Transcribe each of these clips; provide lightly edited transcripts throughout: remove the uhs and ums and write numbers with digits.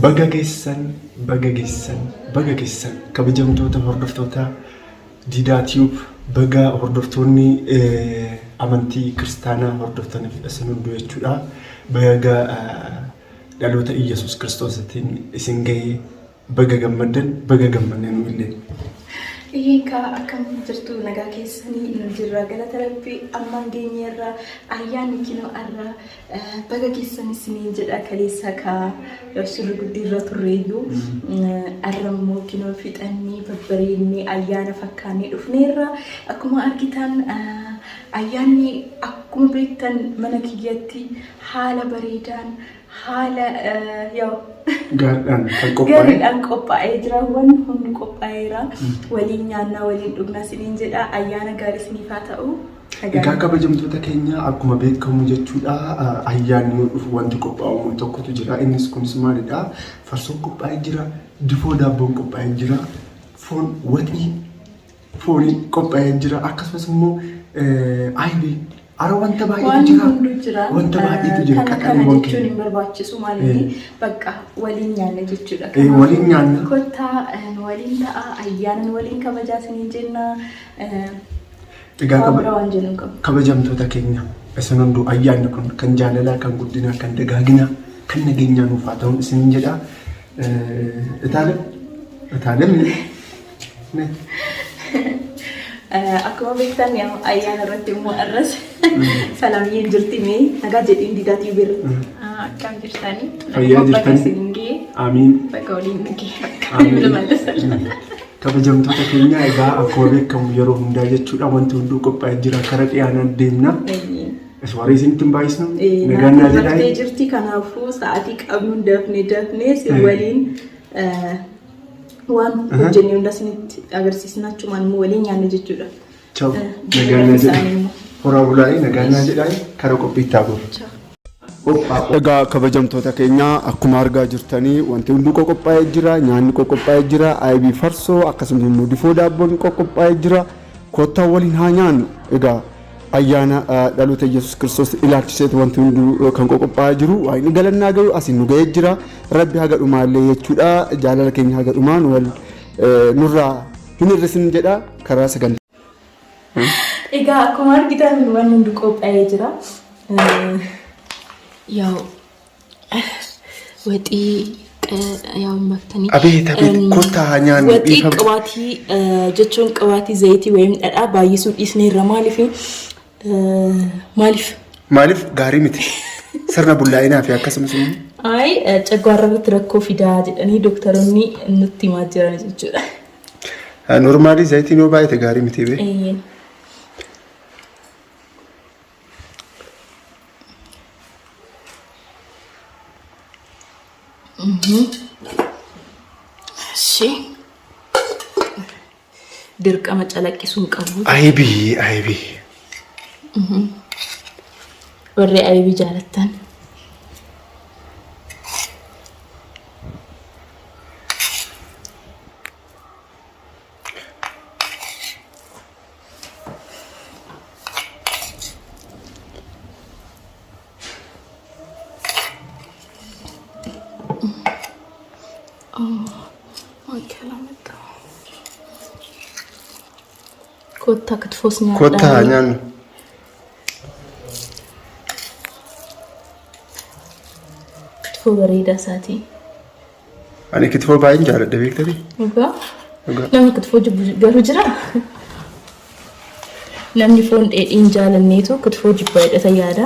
Bagageessan kabajamtoota hordoftoota Diidaa Tiyuub baga hordoftoonni amantii kiristaanaa hordoftaniif isin hunduu jechuudha. Baga dhaloota Iyyasuus Kiristoositiin isin gahee baga gammaddan baga gammanneen illee. Iyyiinka akkam jirtu nagaa keessanii nu jirra galata rabbii ammaan geenyeerra ayyaanni kinoo arra baga keessan isiniin jedha kaleessa ka yoosuun guddiirra turreeyyuu arrammoo kinoo fixannii babbareennee ayyaana fakkaannee dhufneerra akkuma argitan ayyaanni akkuma beektan mana kiyyatti haala bareedaan haala yoo gaariidhaan qophaa'ee jira waan hundi qophaa'eera waliin nyaannaa waliin dhugnaa isiniin jedha ayyaana gaarii isiniif haa ta'u. Egaa kabajamtoota keenya akkuma beekamu jechuudha ayyaanni dhufu wanti qophaa'u tokkotu jira innis kunis maalidha farsoon qophaa'ee jira difoo daabboon qophaa'ee jira foon waxii fooniin qophaa'ee jira akkasumas immoo aybii ara wanta baay'eetu jira wanta baay'eetu jira kana jechuun hin barbaachisu maaliif bakka waliin nyaanna jechuudha waliin nyaanna kottaa waliin ta'a ayyaana waliin kabajaa isiniin jenna. Egaa kabajamtoota keenya isin hunduu ayyaanni kun kan jaalalaa kan guddinaa kan dagaaginaa kan nageenyaa nuuf haa ta'u isiniin jedha. Itaalem akkuma beektan ayyaana irratti immoo arras salaamiin jirti mee nagaa jedhiin Diidaa Tiyuub akkam jirtanii fayyaa jirtanii amiin bakka waliin nagee kabajamtoota keenya egaa akkuma beekamu yeroo hundaa jechuudha wanti hunduu qophaa'ee jira karaa dhiyaanaan deemna. Iswarii isinitti hin baay'isnu nagaan naa jedhaa jirti kanaafuu sa'aatii qabnuun dafnee si waliin waan hojjennee hunda isinitti agarsiisna achumaan immoo waliin nyaanna jechuudha. Ciao nagaan naa jedhaa horaa bulaa'ee nagaan naa jedhaa karaa qophiitti haa Egaa kabajamtoota keenya akkuma argaa jirtanii wanti hunduu qophaa'ee jira nyaanni qophaa'ee jira aybii farsoo akkasumas immoo difoo daabboon qophaa'ee jira kottaa waliin haa nyaannu. Egaa ayyaana dhaloota Iyyasuus Kiristoos ilaalchiseet wanti hunduu kan qophaa'ee jiru waa'ee galannaa gahu asiin nu ga'ee jira rabbi haga dhumaallee jechuudha jaalala keenya haga dhumaan wal nurraa hin hir'isin jedha karaa sagantaa. Egaa akkuma argitan wanti hunduu qophaa'ee jira. ያው ወጢ ያው መክተኒ አቤት ኮታ ኛን ወጢ ቅባቲ ጀቾን ቅባቲ ዘይቲ ወይም ዳዳ ባይሱ ዲስኔ ማሊፍ ጋሪ ምት ሰርና ቡላይና ፊ አከስምስ አይ ጨጓራበት ረኮ ፊዳ ጀኒ ዶክተርኒ እንት ማጀራ ጀቹ ኖርማሊ ዘይቲ ነው ባይተ ጋሪ ምት ይበ እሺ ድርቀ መጨለቂሱን ቀቡ አይቢ ወሬ አይቢ ጃለተን ኮታ ክትፎስ ኛን ኮታ ኛን ክትፎ በሬዳ ሳቲ አኔ ክትፎ ባይን ጃለ ደቤክተሪ ለምን ክትፎ ገሩ ጅራ ለምን ፎን ዴዲን ጃለኔቱ ክትፎ ጅባ ይደተያዳ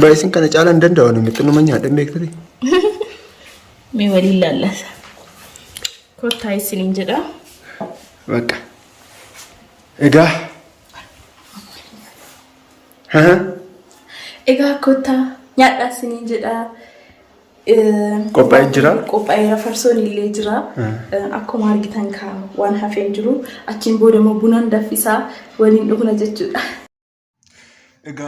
ባይስን ከነ ጫላ እንደንዳው ነው ምጥኑ መኛ ደቤክተሪ ሜ ወሊላላሳ ኮታ ይስኒን ጀዳ በቃ ኤጋ ኮታ ኛዳ ስኒን ጀዳ ቆጳይ ረፈርሶን ይሌ ጅራ አኮማ አርጊታን ካ ዋን ሀፌን ጅሩ አቺን ቦደሞ ቡናን ዳፊሳ ወሊን ዱኩና ጀቹዳ ኤጋ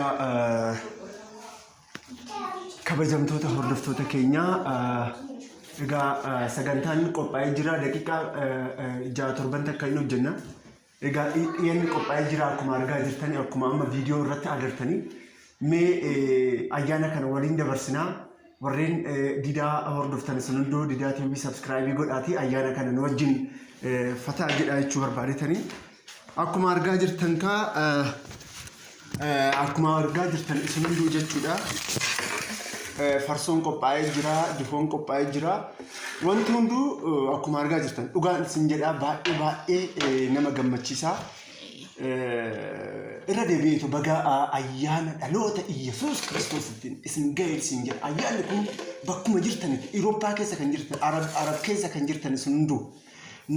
kabajamtoota hordoftoota keenya egaa sagantaan qophaa'ee jira daqiiqaa 6-7 takka hin hojjenna. Egaa dhiyeenya qophaa'ee jira akkuma argaa jirtanii akkuma amma viidiyoo irratti agartanii Mee ayyaana kana waliin dabarsinaa warreen didaa hordoftan sun hunduu didaa TV subscribe godhaatii ayyaana kana nu wajjin fataa jedhaa jechuu barbaadetanii akkuma argaa jirtan isin hunduu jechuudha. Farsoon qophaa'ee jira, difoon qophaa'ee jira. Wanti hunduu akkuma argaa jirtan dhugaan isin jedhaa baay'ee nama gammachiisa. Irra deebi'eetu baga ayyaana dhaloota Iyesuus Kiristoositiin isin ga'e isin jedha. Ayyaanni kun bakkuma jirtanitti Awurooppaa keessa kan jirtan, Arab keessa kan jirtan isin hunduu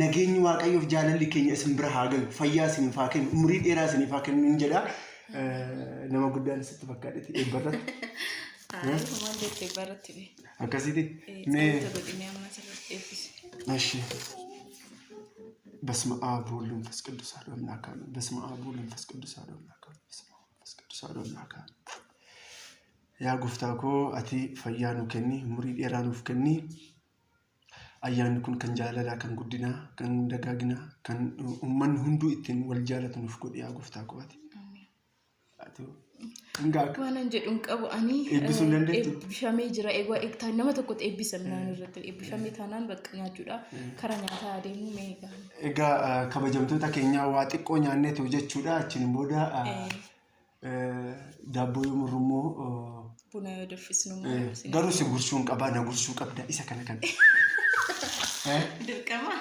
nageenyi Waaqayyoof jaalalli keenya isin bira haa galu, fayyaa isiniif haa kennu, umurii dheeraa isiniif haa kennu jedha. Nama guddaan isitti fakkaadheti eebbarratti. Waan jettee baratti be. Akkasitti እሺ በስመ አብ ወወልድ ወመንፈስ ቅዱስ አሐዱ አምላክ አሜን። በስመ አብ ወወልድ ወመንፈስ ቅዱስ አሐዱ አምላክ አሜን። በስመ አብ ወመንፈስ ቅዱስ አሐዱ አምላክ አሜን። ያ ጎፍታኮ አቲ ፈያኑ ከኒ ሙሪ ዴራኑፍ ከኒ ayyaanni kun kan jaalalaa kan guddinaa kan dagaaginaa kan uummanni hunduu ittiin wal jaalatuuf godhe yaa gooftaa kooti. Waan jedhuun qabu ani eebbisuu dandeettu. Eebbifamee jira eeguu eegtaan nama tokkotti eebbisamnaan irratti eebbifamee taanaan bakka nyaachuudha karaa nyaataa adeemuu meeqa. Egaa kabajamtoota keenyaa waa xiqqoo nyaannee ta'u jechuudha achiin booda daabboo yoo murrummoo buna yoo danfisnu garuu si gurshuun qabaa na gursuu qabda isa kana kan. Dirqama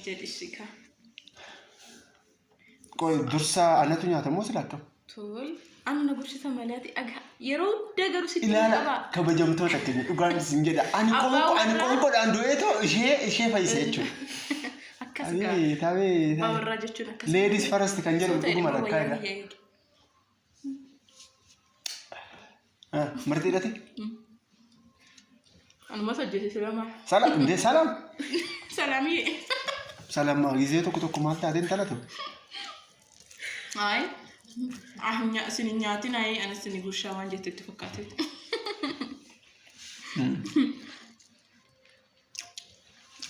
jedhishika. Qoy dursa anatu nyaatamoo sila akkam? Tol anna gursita malaati aga yeroo dagaru sitti qaba. Kabajamtoota keenya dhugaan isin jedha. Ani qoonqoodhaan du'eetoo ishee fayyisa jechuudha. Akkas gaa. Bawarraa jechuun akkas. Ladies first kan jedhu dhuguma rakkaa egaa. Marti hidhate? Anuma sajjete salama. Salam. Salami. Salama gizee tokko maal taateen talatu? Ay. Ahnya sini nyaatiin ay anas sini gurshaa waan jettetti fakkaate.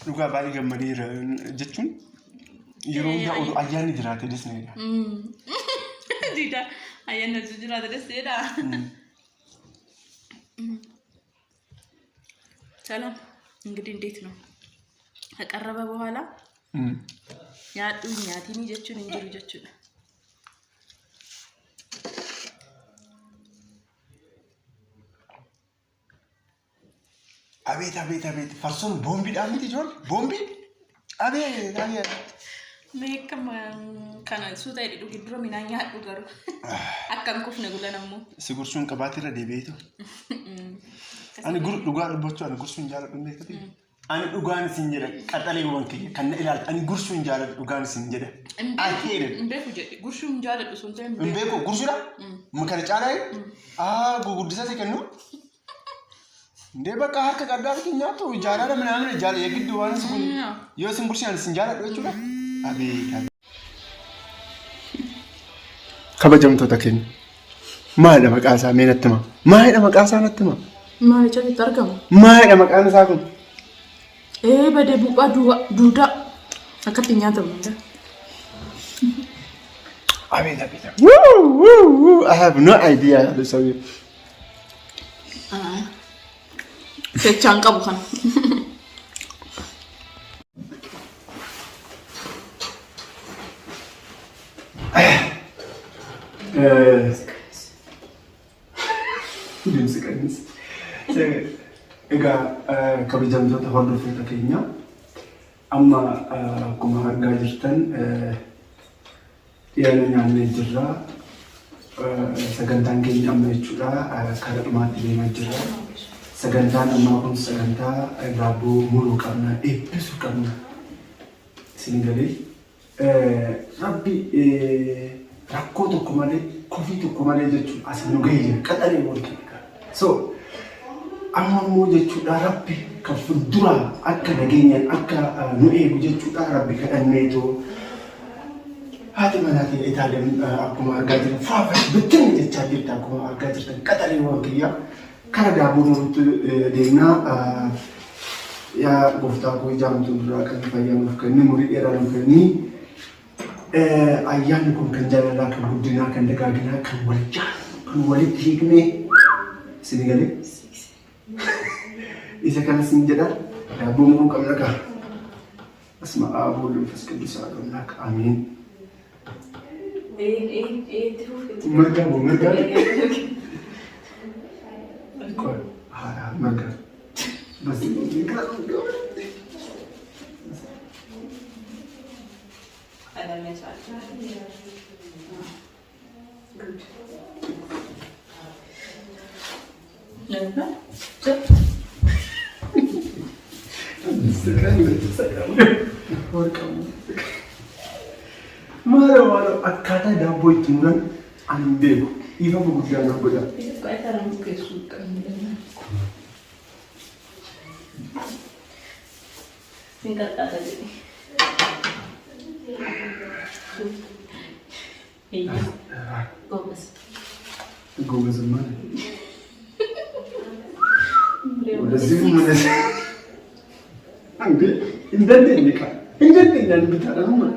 Dhugaa baay'ee gammadeera jechuun yeroo hundaa ayyaanni jiraate desneedha. Dida ayyaanni jiraate desneedha. ሰላም እንግዲህ እንዴት ነው ከቀረበ በኋላ ያጡ ኛቲኒ ጀቹን እንጀሩ ጀቹን አቤት ፈርሶን ቦምቢ ዳምት ይጆል ቦምቢ አቤት ሜከም ካና ሱታ ይዱ ግድሮ ሚናኛ አዱ ገሩ አካን ኩፍነ ጉለናሙ ሲጉርሱን ቀባትረ ደቤቶ ani dhugaa dubbachuu ani gursuun jaaladhu beekati ani dhugaan isin jedha qaxaleewwan kiyya kan na ilaalta ani gursuun jaaladhu dhugaan isin jedha mbeeku jedhe gursuun jaaladhu sun ta'e mbeeku gursuudha makana caalaa guguddisa si kennu ndee bakka harka gargaarti nyaatu jaalala minamina jaala yegiddu waan isin kun yoo isin gursuun isin jaaladhu jechuudha abeet kabajamtoota keenya maalidha maqaasaa mee natti hima maalidha maqaasaa natti hima maal jedhee argamu maalidha maqaan isaa kun badee buuphaa duudaa akkatti nyaatamu abeet I have no idea sabi jechaan qabu kana Dimsiqanis egaa kabajamtoota hordoftoota keenya amma akkuma argaa jirtan dhiyaana nyaannee jirra sagantaan keenya amma jechuudha karaa dhumaatti deemaa jirra sagantaan ammaa kun sagantaa daabboo muruu qabna eebbisuu qabna isin galee rabbi rakkoo tokko malee kofii tokko malee jechuudha as nu gahee jira qaxalee walqixxa so amma immoo jechuudha rabbi kan fuulduraa akka nageenyaan akka nu eegu jechuudha rabbi kadhanneetoo haati manaatiin Itaaliyaan akkuma argaa jirtan faafash bittinni jechaa jirta akkuma argaa jirtan qaxalee walqiyyaa kana daabboo muruutti deemnaa yaa gooftaa koo ijaamtuu duraa kan fayyaamuuf kenni murii dheeraa nuuf kenni ayyaanni kun kan jaalalaa kan guddinaa kan dagaaginaa kan wal jaalatu walitti hiiknee isin galee isa kanas hin jedha daabboo muruu qabna kaa asma aaboo luufas qiddusaa qabna kaa amiin margaa boo margaa margaa bas Mara akkaataa daabboo itti muran ani hin beeku. Ifa gurguddaa na godha. Gomes mana? Udah sih mana? Angge, indah deh nih kak. Indah deh jangan bicara rumah.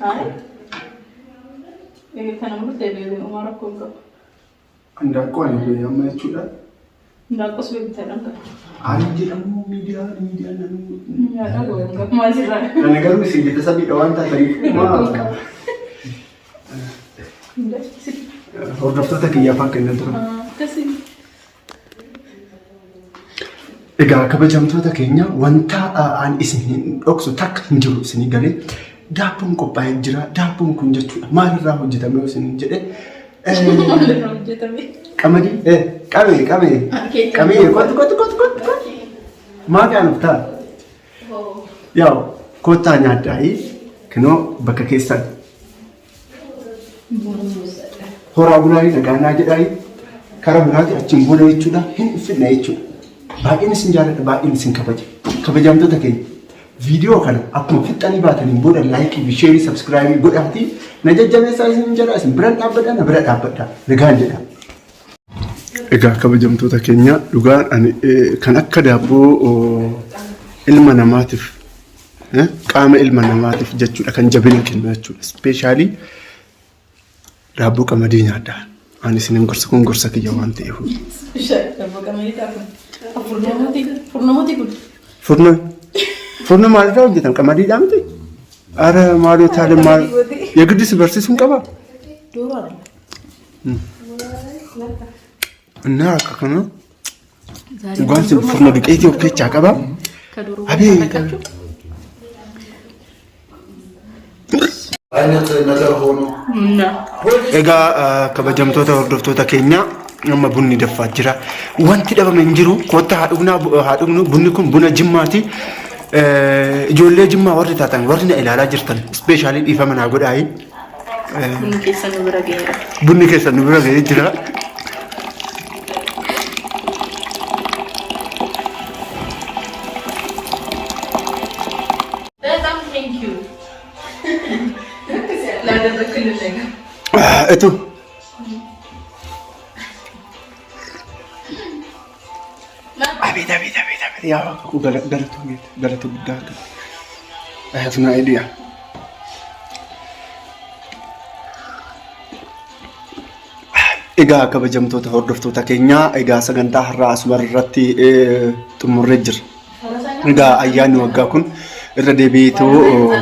Hai. Ini kan nomor TV umar aku enggak. Anda kau ni yang mana cuda? Enggak aku sudah bicara enggak. Anjir kamu media nanu. Ya aku enggak masih lah. Dan negara mesti kita sabi kawan tak dari rumah. Hordoftoota kiyyaafaa kennan ture. Egaa kabajamtoota keenya wanta aan isin dhoksu takka hin jiru isinii galee daabboon qophaa'ee jira. Daabboon kun jechuudha maalirraa hojjetame isin jedhe. Maalirraa hojjetame? Qamadii qabee kotu maal yaanuuf ta'a? Yaa kottaa nyaaddaa'ii kinoo bakka keessan. Horaa bulaarii nagaanaa jedhaayi karaa biraatti achiin booda jechuudha hin fidna jechuudha. Baay'een isin jaalladha baay'een isin kabaja. Kabajamtoota keenya viidiyoo kana akkuma fixxanii baataniin booda laayikii fi sheerii sabskiraaybii godhaatii na jajjabeessaa isin jedha isin bira dhaabbadha na bira dhaabbadha nagaan jedha. Egaa kabajamtoota keenya dhugaan kan akka daabboo ilma namaatiif qaama ilma namaatiif jechuudha kan jabina kennu jechuudha. Ispeeshaalii daabboo qamadii nyaadhaa. Ani isin gorsa kun gorsa kiyya waan ta'eef. Daabboo qamadii taa'u. Furnooti kun. Furno maalirraa hojjetan qamadiidhaa miti? Ara maaloo taale maal yegiddis barsiisuun qabaa? Dooraadha. Innaa akka kana dhugaan sin furno duqeetii of keessaa qabaa? Abee egaa kabajamtoota hordoftoota keenya amma bunni daffaa jira. Wanti dhabame hin jiru. Kottaa haa dhugnu. Bunni kun buna Jimmaati. Ijoollee Jimmaa warri taatan warri na ilaalaa jirtan ispeeshaalii dhiifama naa godhaayi. Bunni keessan nu bira ga'eera. Bunni keessan nu bira ga'ee jira. Thank you. Itu. Abid. Ya, aku galatu guddaa. I have no idea. Egaa kabajamtoota hordoftoota keenyaa egaa sagantaa har'aa asuma irratti xumurree jira. Egaa ayyaanni waggaa kun irra deebi'eetoo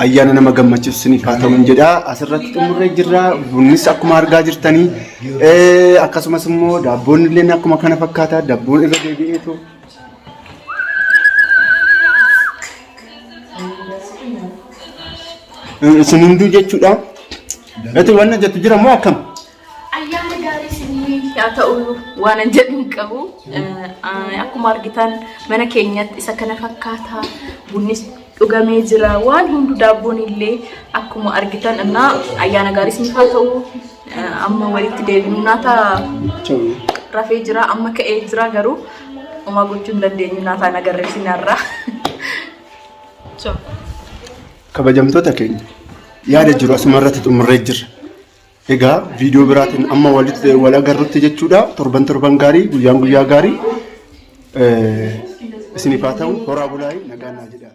ayyaana nama gammachiisaniif haa ta'u jedha. Asirratti xumurree jirra. Bunnis akkuma argaa jirtanii akkasumas immoo daabboon illee akkuma kana fakkaata. Daabboon irra deebi'eetoo isin hunduu jechuudha. Ati wanna jettu jira moo akkam? Ayyaana gaarii isinii haa ta'u waan an jedhu hin qabu. Akkuma argitan mana keenyatti isa kana fakkaata. Bunnis dhugamee jira. Waan hundu daabboon illee akkuma argitan innaa ayyaana gaarii isinii haa ta'u. Amma walitti deebinu naata rafee jira. Amma ka'ee jira garuu homaa gochuu hin dandeenyu naata nagarreessinarra. Kabajamtoota keenya yaada jiru asuma irratti xumurree jirra. Egaa viidiyoo biraatiin amma wal agarrutti jechuudha. Torban gaarii guyyaa gaarii isiniif haa ta'u. Horaa bulaa nagaan naa jedhaa.